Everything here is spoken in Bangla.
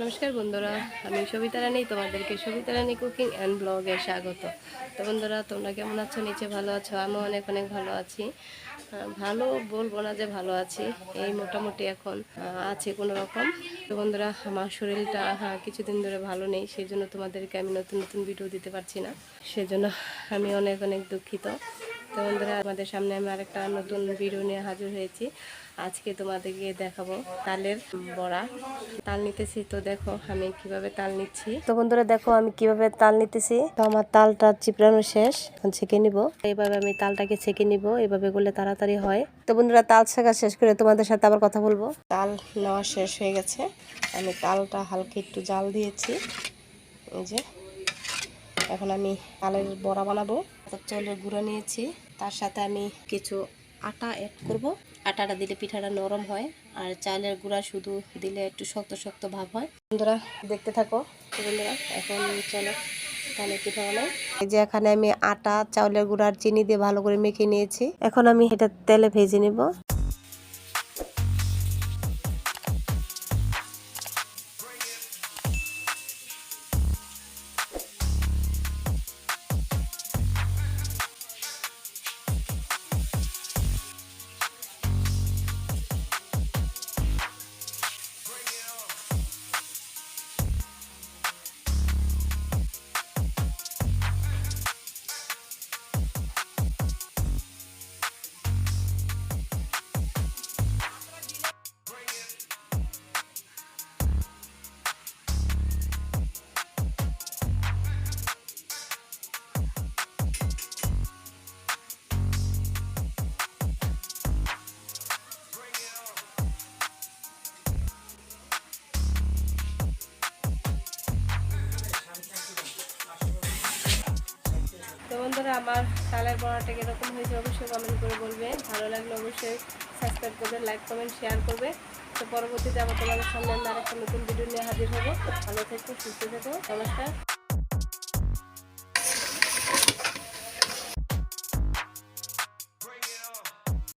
নমস্কার বন্ধুরা, আমি সবিতা রানী। তোমাদেরকে সবিতা রানী কুকিং অ্যান্ড ব্লগে স্বাগত। তো বন্ধুরা, তোমরা কেমন আছো? নিচে ভালো আছো? আমিও অনেক অনেক ভালো আছি। ভালো বলবো না যে ভালো আছি, এই মোটামুটি এখন আছে কোনো রকম। তো বন্ধুরা, আমার শরীরটা কিছুদিন ধরে ভালো নেই, সেই জন্য তোমাদেরকে আমি নতুন নতুন ভিডিও দিতে পারছি না, সেজন্য আমি অনেক অনেক দুঃখিত। তো বন্ধুরা, আমাদের সামনে আমি আরেকটা নতুন ভিডিও নিয়ে হাজির হয়েছি। আজকে তোমাদেরকে দেখাবো তালের বড়া। তাল নিতেছি, তো দেখো আমি কিভাবে তাল নিচ্ছি। তো বন্ধুরা দেখো আমি কিভাবে তাল নিতেছি। তো আমার তালটা চিপড়ানো শেষ, এখন ছেঁকে নিব। এইভাবে আমি তালটাকে ছেঁকে নিব, এইভাবে করলে তাড়াতাড়ি হয়। তো বন্ধুরা, তাল ছেঁকা শেষ করে তোমাদের সাথে আবার কথা বলবো। তাল নেওয়া শেষ হয়ে গেছে, আমি তালটা হালকা একটু জাল দিয়েছি। এই যে এখন আমি তালের বড়া বানাবো। চালের গুঁড়া নিয়েছি, তার সাথে আমি কিছু আটা অ্যাড করব। আটাটা দিলে পিঠাটা নরম হয়, আর চালের গুঁড়া শুধু দিলে একটু শক্ত শক্ত ভাব হয়। বন্ধুরা দেখতে থাকো। বন্ধুরা এখন চলো তাহলে পিঠা বানাই। এই যে এখানে আমি আটা, চাউলের গুঁড়া আর চিনি দিয়ে ভালো করে মেখে নিয়েছি। এখন আমি এটা তেলে ভেজে নিব। তো বন্ধুরা, আমার তালের বড়াটা কীরকম হয়েছে অবশ্যই কমেন্ট করে বলবে। ভালো লাগলে অবশ্যই সাবস্ক্রাইব করবে, লাইক কমেন্ট শেয়ার করবে। তো পরবর্তীতে আবার তোমাদের সামনে আমি আরেকটা নতুন ভিডিও নিয়ে হাজির হবো। ভালো থেকো, সুস্থ থেকো, নমস্কার।